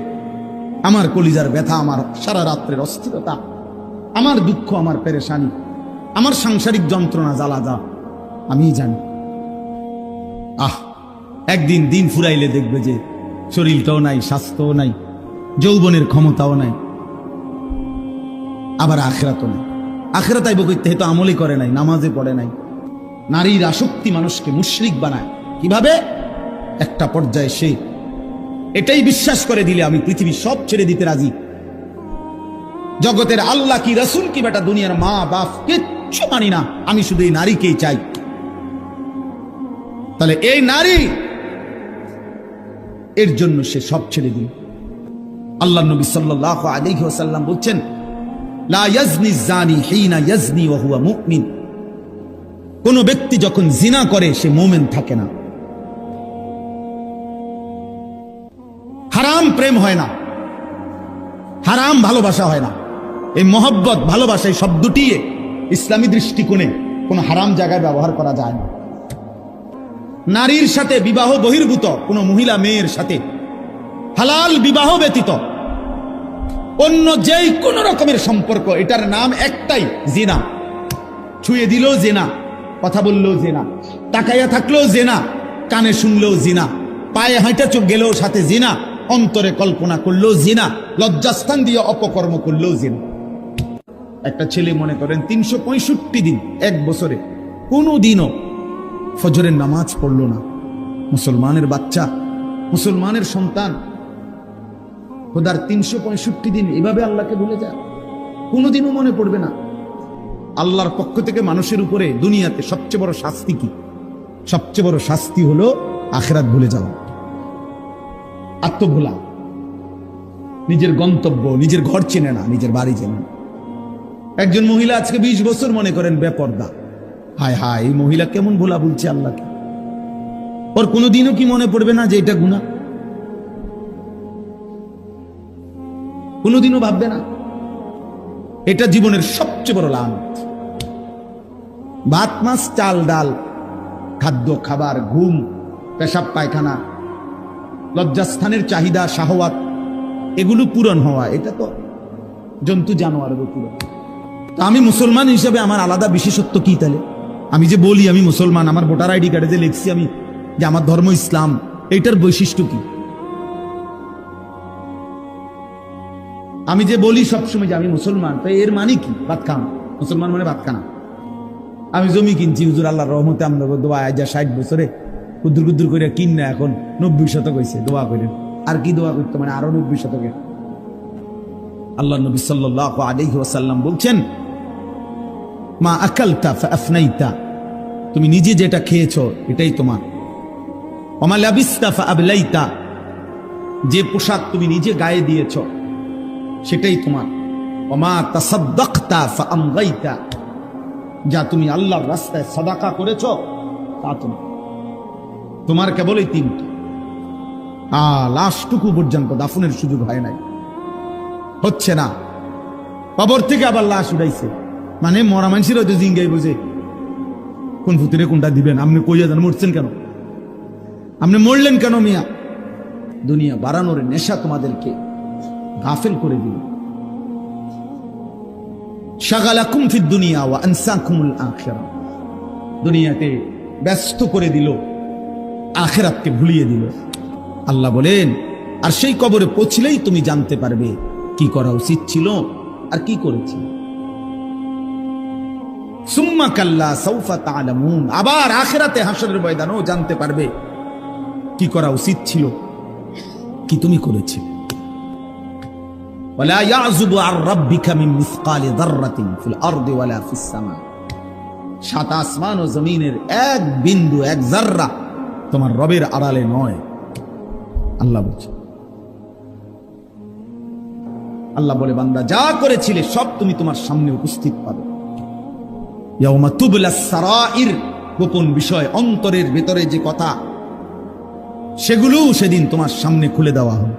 আমার কলিজার ব্যথা, আমার সারা রাত্রের অস্থিরতা, আমার দুঃখ, আমার পেরেশানি, আমার সাংসারিক যন্ত্রণা জ্বালা যা আমি জানি। একদিন দিন ফুরাইলে দেখবে যে শরীরটাও নাই, স্বাস্থ্যও নাই, যৌবনের ক্ষমতাও নাই, আবার আখিরাতও নাই। আখিরাত আইব কইতে তো আমলই করে নাই, নামাজে পড়ে নাই। নারীর আসক্তি মানুষকে মুশরিক বানায়। কিভাবে? একটা পর্যায়ে সে এটাই বিশ্বাস করে দিলে আমি পৃথিবী সব ছেড়ে দিতে রাজি, জগতের আল্লাহ কি, রাসূল কি, বেটা দুনিয়ার মা বাপ কিচ্ছু মানি না, আমি শুধু এই নারীকেই চাই। তাহলে এই নারী, এর জন্য সে সব ছেড়ে দিল। আল্লাহ নবী সাল্লাল্লাহু আলাইহি ওয়াসাল্লাম বলছেন, লা ইয়াজনি জানি হিনা ইয়াজনি ওয়া হুয়া মুমিন। কোন ব্যক্তি যখন জিনা করে সে মুমিন থাকে না। হারাম প্রেম হয় না, হারাম ভালোবাসা হয় না। এই মহব্বত, ভালোবাসা, এই শব্দটি ইসলামী দৃষ্টিকোণে কোন হারাম জায়গায় ব্যবহার করা যায় না। নারীর সাথে বিবাহ বহির্ভূত কোন মহিলা মেয়ের সাথে হালাল বিবাহ ব্যতীত অন্য যেই কোন রকমের সম্পর্ক, এটার নাম একটাই, জিনা। ছুঁয়ে দিলেও জিনা, কথা বললেও জিনা, তাকাইয়া থাকলেও জিনা, কানে শুনলেও জিনা, পায়ে হাঁটা চোখ গেলেও সাথে জিনা, অন্তরে কল্পনা করলেও জিনা, লজ্জাস্থান দিয়ে অপকর্ম করলেও জিনা। একটা ছেলে মনে করেন 365 দিন এক বছরে কোনো দিনও ফজরের নামাজ পড়লো না, মুসলমানের বাচ্চা, মুসলমানের সন্তান, খোদার 365 দিন এভাবে আল্লাহকে ভুলে যায়, কোনোদিনও মনে পড়বে না। আল্লাহর পক্ষ থেকে মানুষের উপরে দুনিয়াতে সবচেয়ে বড় শাস্তি কি? সবচেয়ে বড় শাস্তি হলো আখিরাত ভুলে যাওয়া, আত্মভোলা, নিজের গন্তব্য, নিজের ঘর চেনে না, নিজের বাড়ি চেনে না। একজন মহিলা আজকে 20 বছর মনে করেন বেপর্দা, হায় হায় এই মহিলা কেমন ভোলা বলছে আল্লাহকে, ওর কোনোদিনও কি মনে পড়বে না যে এটা গুনাহ? কোনোদিনও ভাববে না। এটা জীবনের সবচেয়ে বড় লানত। ভাত মাছ চাল ডাল, খাদ্য খাবার, ঘুম, পেশাব পায়খানা, লজ্জাস্থানের চাহিদা, শাহওয়াত, এগুলো পূরণ হওয়া, এটা তো জন্তু জানোয়ারেরও পূরণ। তো আমি মুসলমান হিসেবে আমার আলাদা বিশেষত্ব কি তাহলে? আমি যে বলি আমি মুসলমান, আমার ভোটার আইডি কার্ডে যে লিখছি আমি যে আমার ধর্ম ইসলাম, এইটার বৈশিষ্ট্য কি? আমি যে বলি সবসময় যে আমি মুসলমান, তো এর মানে কি? ভাত খান, মুসলমান মানে ভাত খানা। আমি জমি কিনছি হুজুর আল্লাহর রহমতে, আমরা দোয়া যা 60 বছরে কুদ্দুর কুদ্দুর করে কিন না, এখন 90 শতক হয়েছে, দোয়া করেন। আর কি দোয়া করতে, মানে আরো 90 শতকে। আল্লাহ নবী সাল্লাল্লাহু আলাইহি ওয়াসাল্লাম বলছেন, মা আকালতা ফাআফনাইতা, তুমি নিজে যেটা খেয়েছো এটাই তোমার। ওমা লাবিসতা ফাআবলাইতা, যে পোশাক তুমি নিজে গায়ে দিয়েছো সেটাই তোমার। ওমা তাসাদ্দাকতা ফাআমগাইতা, যা তুমি আল্লাহর রাস্তায় সাদাকা করেছো তা তোমার কেবল এই তিনটা। লাশটুকু পর্যন্ত দাফনের সুযোগ হয় নাই, হচ্ছে না। কবর থেকে আবার লাশ উঠাইছে, মানে মরা মানুষের হয়তো জিঙ্গাই বোঝে কোন ফুতিরে কোনটা দিবেন। আপনি কইয়া যান মরছেন কেন, আপনি মরলেন কেন মিয়া? দুনিয়া বাড়ানোর নেশা তোমাদেরকে গাফেল করে দিল। শাগালাকুম ফিদ দুনিয়া ওয়া আনসাকুমুল আখিরাহ, দুনিয়াতে ব্যস্ত করে দিল, আখিরাতকে ভুলিয়ে দিল। আল্লাহ বলেন, আর সেই কবরে পৌঁছলেই তুমি জানতে পারবে কি করা উচিত ছিল আর কি করেছি। সুম্মা কাল্লা সাউফা তা'লামুন, আবার আখিরাতে হাসরের ময়দানেও জানতে পারবে কি করা উচিত ছিল, কি তুমি করেছি। ওয়ালা ইয়াযুবু আন রাব্বিকা মিন মিসকালি যাররাতিন ফিল আরদি ওয়ালা ফিস সামা, সাত আসমান ও জমিনের এক বিন্দু, এক যাররা তোমার রবের আড়ালে নয়। আল্লাহ বলছে, আল্লাহ বলে, বান্দা যা করেছিলে সব তুমি তোমার সামনে উপস্থিত পাবে। ইয়াউমা তুবলাস সারাইর, গোপন বিষয়, অন্তরের ভেতরে যে কথা, সেগুলো সেদিন তোমার সামনে খুলে দেওয়া হবে।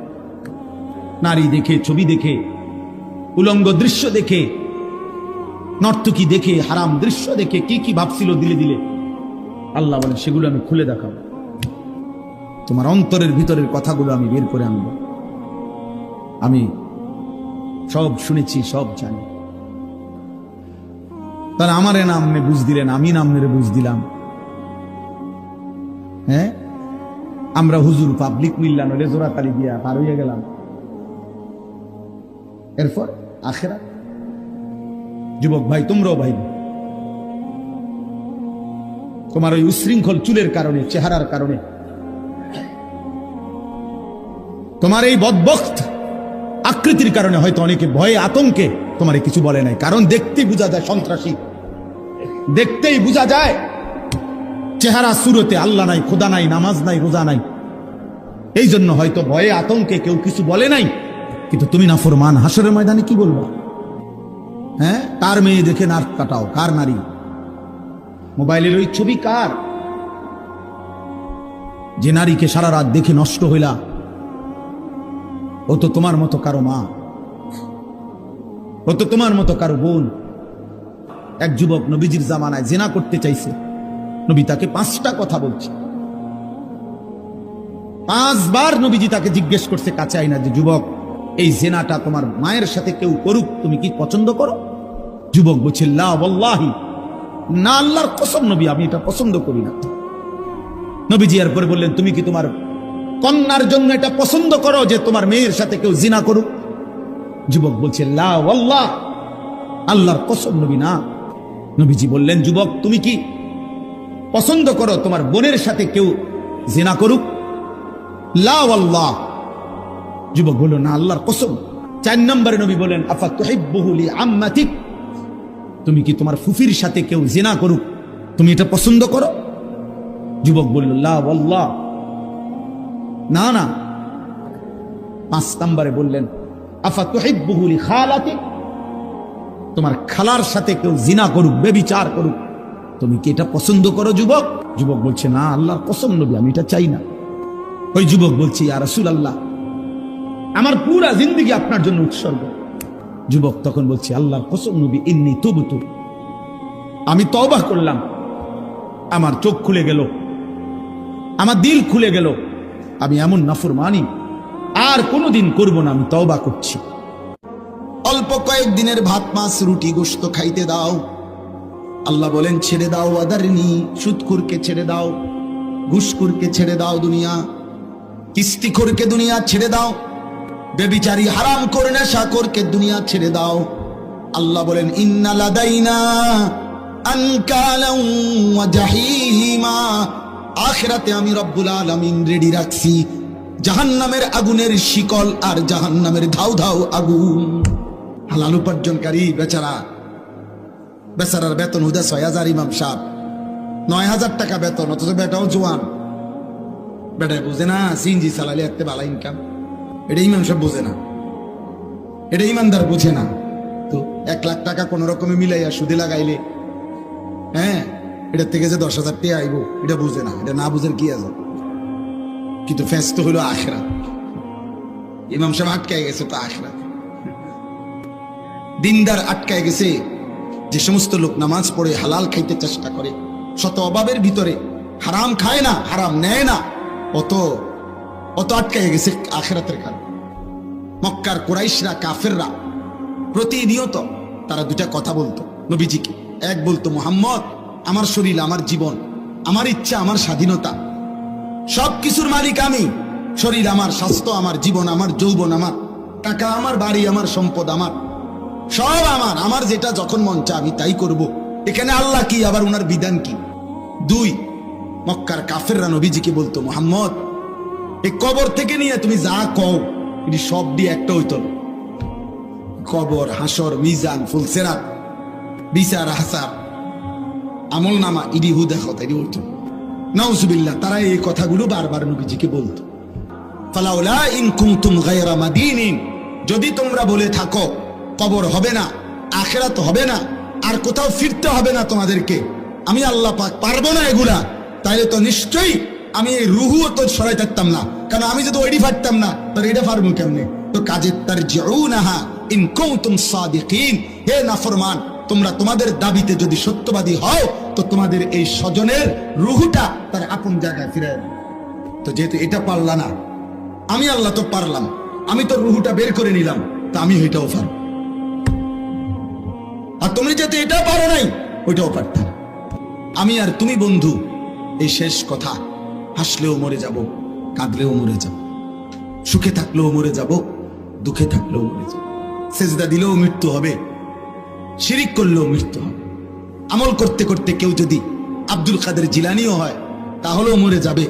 নারী দেখে, ছবি দেখে, উলঙ্গ দৃশ্য দেখে, নর্তকী দেখে, হারাম দৃশ্য দেখে কি কি ভাবছিল দিলে দিলে, আল্লাহ বলেন সেগুলো আমি খুলে দেখাবো। তোমার অন্তরের ভিতরের কথাগুলো আমি বের করে আনবো। আমি সব শুনেছি, সব জানি। তারা আমারে নামনে বুঝ দিলেন, আমি নামনে বুঝ দিলাম। হ্যাঁ, আমরা হুজুর পাবলিক মিল্লান রেজোরা তালি দিয়া পার হইয়া গেলাম। এরপর আখিরাত। যুবক ভাই, তোমরাও ভাই, তোমার ওই উশৃঙ্খল চুলের কারণে, চেহারার কারণে, তোমার এই বদবখ্ত আকৃতির কারণে হয়তো অনেকে ভয়ে আতঙ্কে তোমারে কিছু বলে নাই। কারণ দেখতেই বোঝা যায় সন্ত্রাসী, দেখতেই বোঝা যায় চেহারা সুরতে আল্লাহ নাই, খোদা নাই, নামাজ নাই, রোজা নাই। এই জন্য হয়তো ভয়ে আতঙ্কে কেউ কিছু বলে নাই। কিন্তু তুমি নাফরমান, হাসরের ময়দানে কি বলবা? হ্যাঁ, কার মেয়ে দেখে নাক কাটাও, কার নারী, মোবাইলের ওই ছবি কার? যে নারীকে সারা রাত দেখে নষ্ট হইলা, ও তো তোমার মতো কারো মা, ও তো তোমার মতো কারো বোন। এক যুবক নবীজির জামানায় জিনা করতে চাইছে, নবী তাকে 5টা কথা বলছে। 5 বার নবীজি তাকে জিজ্ঞেস করছে কাছে আইনা, যে যুবক, এই জিনাটা তোমার মায়ের সাথে কেউ করুক, তুমি কি পছন্দ করো? যুবক বলছে, লা ওয়াল্লাহি, না আল্লাহর কসম নবী, আমি এটা পছন্দ করি না। নবীজি এরপরে বললেন, তুমি কি তোমার কন্যার জন্য এটা পছন্দ করো যে তোমার মেয়ের সাথে কেউ জিনা করুক? যুবক বলছে, লা ওয়াল্লাহ, আল্লাহর কসম নবী না। নবীজি বললেন, যুবক, তুমি কি পছন্দ করো তোমার বোনের সাথে কেউ জিনা করুক? লা ওয়াল্লাহ। যুবক বলল, না আল্লাহর কসম। 4 নম্বরে নবী বলেন, আফা তুহিব্বুহু লি আম্মাতিক, তুমি কি তোমার ফুফির সাথে কেউ জিনা করুক, তুমি এটা পছন্দ করো? যুবক বলল, লা ওয়াল্লাহ, না না। 5 নম্বরে বললেন, আফা তুহিব্বুহু লি খালাতিক, তোমার খালার সাথে কেউ জিনা করুক, ব্যভিচার করুক, তুমি কি এটা পছন্দ করো যুবক? যুবক বলছে, না আল্লাহর কসম নবী, আমি এটা চাই না। ওই যুবক বলছে, ইয়া রাসূলুল্লাহ, আমার পুরা জিন্দেগি আপনার জন্য উৎসর্গ। যুবক তখন বলছি, আল্লাহর কসম নবী, ইন্নী তুবতু, আমি তওবা করলাম, আমার চোখ খুলে গেল, আমার দিল খুলে গেল, আমি এমন নাফরমানি আর কোনোদিন করব না, আমি তওবা করছি। অল্প কয়েকদিনের ভাত মাছ রুটি গোশত খাইতে দাও। আল্লাহ বলেন ছেড়ে দাও আদারনি, সুদখোরকে ছেড়ে দাও, ঘুষখোরকে ছেড়ে দাও, দুনিয়া কিস্তিখোরকে দুনিয়া ছেড়ে দাও, বেবিচারী হারাম করে নেশাখোরকে দুনিয়া ছেড়ে দাও। আল্লাহ বলেন ইন্না লাদাইনা আনকালাম ওয়া জাহিমা, আখিরাতে আমি রব্বুল আলামিন রেডি রাখছি জাহান্নামের আগুনের শিকল আর জাহান্নামের ধাউ ধাউ আগুন। হালাল উপার্জনকারী বেচারার বেতন হুদা ৬,০০০, ইমাম সাহেব ৯,০০০ টাকা বেতন, অথচ বেটাও জোয়ান। বেটায় বুঝে না সিএনজি চালালে একটা ভালো ইনকাম, এটা ইমাম সাহেব বুঝে না, এটা ইমানদার বুঝে না। তো ১ লাখ টাকা কোন রকমে মিলাইয়া সুদে লাগাইলে, হ্যাঁ, এটার থেকে যে ১০,০০০ টাকা আইব, এটা বুঝে না। এটা না বুঝের কি আছে, কিন্তু ফেস তো হইল আখিরাত। ইমাম সাহেব আটকায় গেছে তো আখিরাত, দিনদার আটকায় গেছে। যে সমস্ত লোক নামাজ পড়ে হালাল খাইতে চেষ্টা করে, শত অভাবের ভিতরে হারাম খায় না, হারাম নেয় না, অত আটকায় গেছে আখিরাতের কারণে। মক্কার কুরাইশরা, কাফেররা প্রতিনিয়ত তারা দুটা কথা বলতো নবীজিকে। এক বলতো, মুহাম্মদ, আমার শরীর, আমার জীবন, আমার ইচ্ছা, আমার স্বাধীনতা, সবকিছুর মালিক আমি। শরীর আমার, স্বাস্থ্য আমার, জীবন আমার, যৌবন আমার, টাকা আমার, বাড়ি আমার, সম্পদ আমার, সব আমার। আমার যেটা যখন মন চায় আমি তাই করব। এখানে আল্লাহ কি, আবার ওনার বিধান কি? ২, মক্কার কাফেররা নবীজিকে বলতো, মুহাম্মদ, এই কবর থেকে নিয়ে তুমি যা কও এটি সব দিয়ে একটা হইতো। কবর, হাসর, মিজান, ফুলসেরাত, বিচার, হাসাব, আমল নামা, ইডি হু দেখো তাই হইতো। নাউজুবিল্লাহ, তারা এই কথাগুলো বারবার নবীজিকে বলতো। ফালাউলা ইন কুনতুম গায়রা মাদিনিন, যদি তোমরা বলে থাকো কবর হবে না, আখিরাত হবে না, আর কোথাও ফিরতে হবে না তোমাদেরকে, আমি আল্লাহ পাক পারবো না এগুলা, তাইলে তো নিশ্চয়ই আমি এই রুহুও তো সরাই থাকতাম না। কারণ আমি যদি ওইটি পারতাম না, তাহলে এটা পারবো কেমনে? তো কাজে তারজিউনাহা ইন কুনতুম সাদিকিন, হে নাফরমান, তোমরা তোমাদের দাবিতে যদি সত্যবাদী হও, তো তোমাদের এই স্বজনের রুহুটা তার আপন জায়গায় ফিরে। তো যেহেতু এটা পারলা না, আমি আল্লাহ তো পারলাম, আমি তো রুহুটা বের করে নিলাম, তা আমি ওইটাও পারব। আর তুমি যেহেতু এটা পারো নাই, ওইটাও পারতাম। আমি আর তুমি বন্ধু, এই শেষ কথা, হাসলেও মরে যাব, কাঁদলেও মরে যাব, সুখে থাকলেও মরে যাব, দুঃখে থাকলেও মরে যাব, সেজদা দিলেও মৃত্যু হবে, শিরিক করলেও মৃত্যু হবে। আমল করতে করতে কেউ যদি আব্দুল কাদের জিলানিও হয়, তাহলেও মরে যাবে।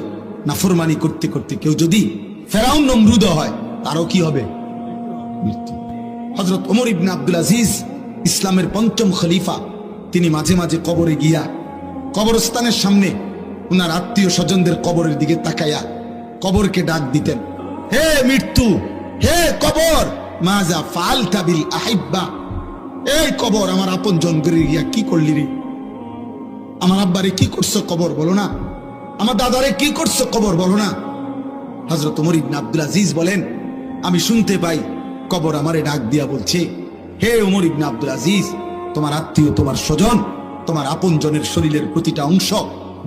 নাফরমানি করতে করতে কেউ যদি ফেরাউন নমরুদ হয়, তারও কি হবে? মৃত্যু। হযরত ওমর ইবনে আব্দুল আজিজ, ইসলামের ৫ম খলিফা, তিনি মাঝে মাঝে কবরে গিয়া, কবরস্থানের সামনে উনার আত্মীয় স্বজনদের কবরের দিকে তাকাইয়া কবরকে ডাক দিতেন, হে মৃত্যু, হে কবর, মাজা ফাআলতা বিল আহিব্বা, এই কবর, আমার আপন জন করে গিয়া কি করলি রে? আমার আব্বারে কি করছো কবর বলো না? আমার দাদারে কি করছো কবর বলো না? হযরত ওমর ইবনে আব্দুল আজিজ বলেন, আমি শুনতে পাই কবর আমারে ডাক দিয়া বলছে, হে ওমর ইবনে আব্দুল আজিজ, তোমার আত্মীয়, তোমার স্বজন, তোমার আপন জনের শরীরের প্রতিটা অংশ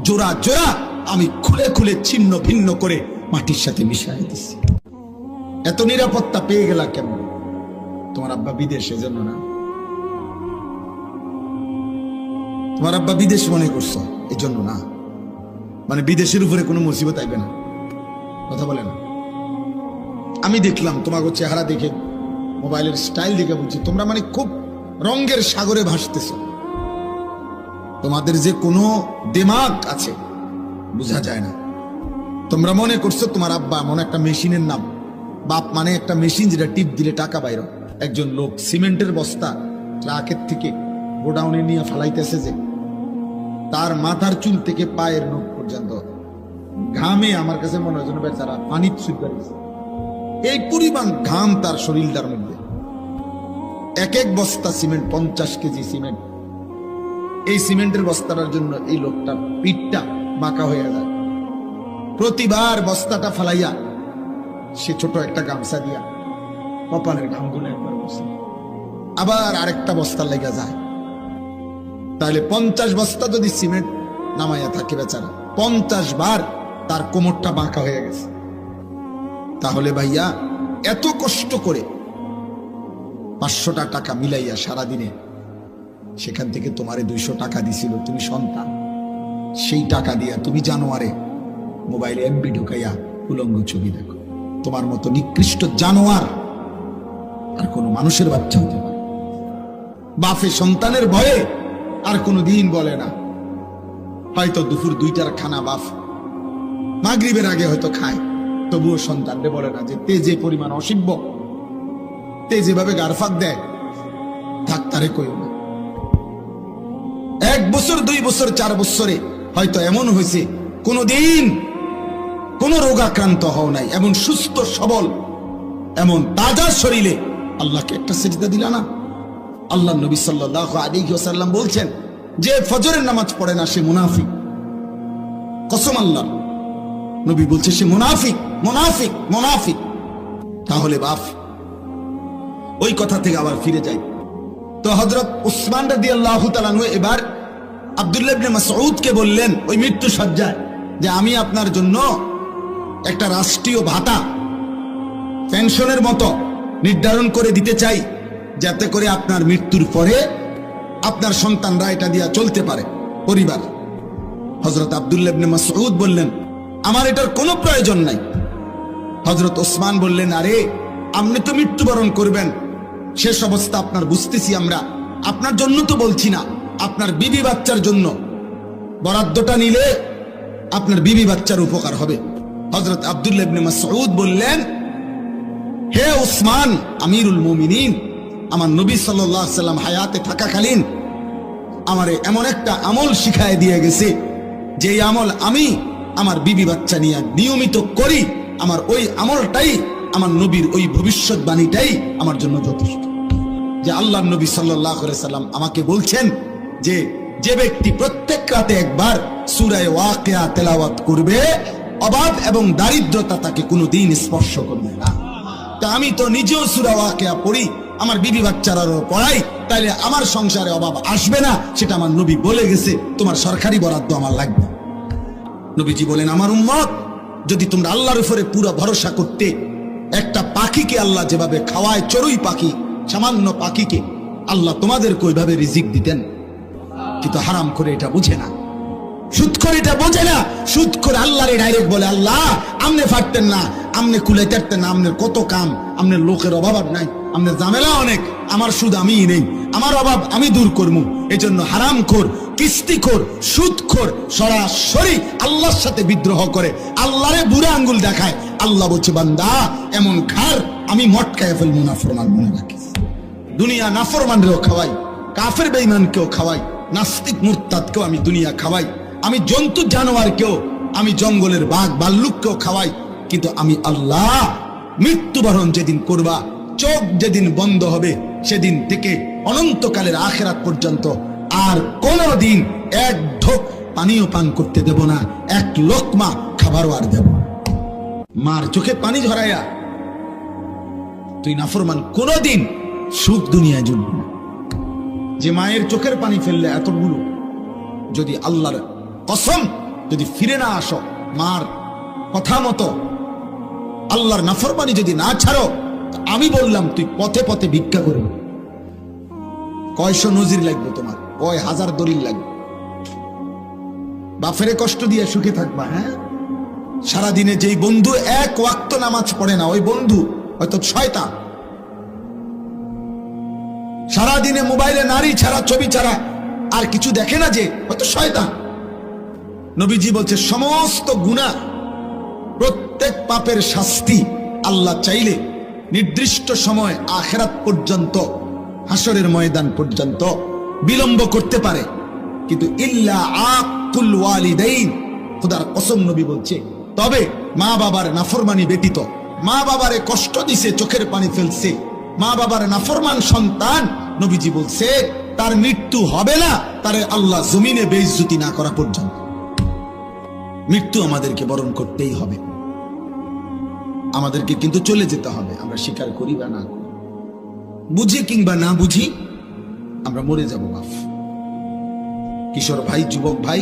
জোড়া জোড়া আমি খুলে খুলে ছিন্ন ভিন্ন করে মাটির সাথে মিশাই দিছি। এত নিরাপত্তা পেয়ে গেলা কেমন? তোমার আব্বা বিদেশে, জন্য না? তোমার আব্বা বিদেশ মনে করছো এই জন্য না? মানে বিদেশের উপরে কোনো মুসিবত আইবে না, কথা বলে না। আমি দেখলাম তোমাকে চেহারা দেখে, মোবাইলের স্টাইল দেখে বুঝছি তোমরা মানে খুব রঙের সাগরে ভাসতেছ। তোমাদের যে কোনো দিমাগ আছে বোঝা যায় না। তোমরা মনে করছো তোমার আব্বা মনে একটা মেশিনের নাম, বাপ মানে একটা মেশিন যেটা টিপ দিলে টাকা বাইর। একজন লোক সিমেন্টের বস্তা ট্রাকের থেকে গোডাউনে নিয়ে ফালাইতেছে, যে তার মাথার চুল থেকে পায়ের নখ পর্যন্ত ঘামে, আমার কাছে মনে হয় যেন বেচারা পানি ছুঁয়ে গেছে। এই পরিমাণ ঘাম তার শরীরটার মধ্যে। এক এক বস্তা সিমেন্ট, 50 কেজি সিমেন্ট। এই সিমেন্টের বস্তাটার জন্য এই লোকটার পিঠটা বাঁকা হয়ে যায়। প্রতিবার বস্তাটা ফালাইয়া সে ছোট একটা গামছা দিয়া কপালের ঘামগুলো একবার বসে, আবার আরেকটা বস্তা লেগে যায়। তাহলে 50 বস্তা যদি সিমেন্ট নামাইয়া থাকে বেচারা, 50 বার তার কোমরটা বাঁকা হয়ে গেছে। তাহলে ভাইয়া এত কষ্ট করে 500টা টাকা মিলাইয়া সারাদিনে, সেখান থেকে তোমারে 200 টাকা দিছিল, তুমি সন্তান, সেই টাকা দিয়া তুমি জানোয়ারে মোবাইলে এমবি ঢুকাইয়া উলঙ্গ ছবি দেখো। তোমার মতো নিকৃষ্ট জানোয়ার আর কোনো মানুষের বাচ্চা হতে পারে? বাপে সন্তানের ভয়ে আর কোনো দিন বলে না। হয়তো দুপুর 2টার খানা বাপ মাগরিবের আগে হয়তো খায়, তবুও সন্তানরে বলে না যে তে যে পরিমাণ অসিব্য, তে যেভাবে গারফাক দেয়, থাক তারে কইও না। 1 বছর 2 বছর 4 বছরে হয়তো এমন হয়েছে কোনদিন কোন রোগাক্রান্ত হও নাই, এমন সুস্থ সবল, এমন তাজা শরীরে আল্লাহকে একটা সিজদা দিলা না। আল্লাহ নবী সাল্লাল্লাহু আলাইহি ওয়াসাল্লাম বলছেন যে ফজরের নামাজ পড়ে না সে মুনাফিক। কসম আল্লাহ, নবী বলছে সে মুনাফিক, মুনাফিক, মুনাফিক। তাহলে বাপ ওই কথা থেকে আবার ফিরে যাই তো হযরত উসমান রাদিয়াল্লাহু তাআলা আনহু এবার আব্দুল্লাহ ইবনে মাসউদকে বললেন ওই মৃত্যু সজ্জায় যে আমি আপনার জন্য একটা রাষ্ট্রীয় ভাতা পেনশনের মতো নির্ধারণ করে দিতে চাই, যাতে করে আপনার মৃত্যুর পরে আপনার সন্তানরা এটা দিয়া চলতে পারে পরিবার। হযরত আব্দুল্লাহ ইবনে মাসউদ বললেন আমার এটার কোনো প্রয়োজন নাই। হযরত ওসমান বললেন আরে আপনি তো মৃত্যুবরণ করবেন, শেষ অবস্থা আপনার বুঝতেছি আমরা, আপনার জন্য তো বলছি না, আপনার বিবি বাচ্চার জন্য বরাদ্দটা নিলে আপনার বিবি বাচ্চার উপকার হবে। হযরত আব্দুল্লাহ ইবনে মাসউদ বললেন হে ওসমান আমিরুল মুমিনিন, আমার নবী সাল্লাল্লাহু আলাইহি সাল্লাম হায়াতে থাকাকালীন আমারে এমন একটা আমল শিখায় দিয়ে গেছে, যে আমল আমি আমার বিবি বাচ্চা নিয়ে নিয়মিত করি, আমার ওই আমলটাই, আমার নবীর ওই ভবিষ্যৎবাণীটাই আমার জন্য যথেষ্ট। যে আল্লাহর নবী সাল্লাল্লাহু আলাইহি সাল্লাম আমাকে বলছেন যে যে ব্যক্তি প্রত্যেক রাতে একবার সূরা ওয়াকিয়া তেলাওয়াত করবে, অভাব এবং দারিদ্রতা তাকে কোনোদিন স্পর্শ করবে না। তা আমি তো নিজেও সূরা ওয়াকিয়া পড়ি, আমার বিবি বাচ্চারাও পড়াই, তাইলে আমার সংসারে অভাব আসবে না, সেটা আমার নবী বলে গেছে। তোমার সরকারি বরাদ্দ আমার লাগবে। নবীজি বলেন আমার উম্মত যদি তোমরা আল্লাহর উপরে পুরো ভরসা করতে, একটা পাখিকে আল্লাহ যেভাবে খাওয়ায়, চড়ুই পাখি, সামান্য পাখিকে আল্লাহ তোমাদেরকে ওইভাবে রিজিক দিতেন। কিন্তু হারাম করে এটা বুঝে না, সুদ করে এটা বোঝে না। সুদ করে আল্লাহরে ডাইরেক্ট বলে আল্লাহ আমনে পারতেন না, আমনে কুলাইতে পারতেন না, আমনের কত কাম, আমনের লোকের অভাব নাই, আমনের ঝামেলা অনেক, আমার সুদ আমিই নেই, আমার অভাব আমি দূর করবো। এই জন্য হারামখোর, কিস্তিখোর, সুদখোর সরাসরি আল্লাহর সাথে বিদ্রোহ করে, আল্লাহরে বুড়া আঙ্গুল দেখায়। আল্লাহ বলছে বান্দা এমন খার আমি মটকায় ফেলবো নাফরমান, মনে রাখিস। দুনিয়া নাফরমানরেও খাওয়াই, কাফের বেঈমানকেও খাওয়াই, নাস্তিক মুরতাদকেও আমি দুনিয়া খাওয়াই, আমি জন্তু জানোয়ারকেও, আমি জঙ্গলের বাঘ ভাল্লুককেও খাওয়াই। কিন্তু আমি আল্লাহ মৃত্যুবরণ যেদিন করবা, চোখ যেদিন বন্ধ হবে, সেদিন থেকে অনন্তকালের আখিরাত পর্যন্ত আর কোনদিন এক ঢোক পানিও পান করতে দেব না, এক লোকমা খাবারও আর দেব না। মার চোখে পানি ঝরাইয়া তুই নাফরমান কোনদিন সুখ দুনিয়ায় জুটবে না। যে মায়ের চোখের পানি ফেললে এতগুলো, যদি আল্লাহর কসম যদি ফিরে না আসো, মার কথা মতো আল্লাহর নাফরমানি যদি না ছাড়ো, আমি বললাম তুই পথে পথে ভিক্ষা করবে। কয়শো নজির লাগবে তোমার, কয় হাজার দলিল লাগবে। বাপেরে কষ্ট দিয়ে সুখে থাকবা। হ্যাঁ, সারাদিনে যেই বন্ধু এক ওয়াক্ত নামাজ পড়ে না, ওই বন্ধু হয়তো শয়তান। সারাদিনে মোবাইলে নারী ছাড়া, ছবি ছাড়া আর কিছু দেখে না, যে হয়তো শয়তান। নবীজি বলছে সমস্ত গুনাহ, প্রত্যেক পাপের শাস্তি আল্লাহ চাইলে নির্দিষ্ট সময় আখিরাত পর্যন্ত, হাসরের ময়দান পর্যন্ত বিলম্ব করতে পারে, কিন্তু ইল্লা আকুল ওয়ালিদাইন, খোদার কসম নবী বলছে, তবে মা বাবার নাফরমানি ব্যতীত। মা বাবারে কষ্ট দিছে, চোখের পানি ফেলছে, মা বাবার নাফরমান সন্তান, নবীজি বলছে তার মৃত্যু হবে না, তারে আল্লাহ জমিনে বেইজ্জতি না করা পর্যন্ত। মৃত্যু আমাদেরকে বরণ করতেই হবে, আমাদেরকে কিন্তু চলে যেতে হবে, আমরা স্বীকার করি বা না করি। বুঝি কিংবা না বুঝি আমরা মরে যাব বাপ। কিশোর ভাই, যুবক ভাই,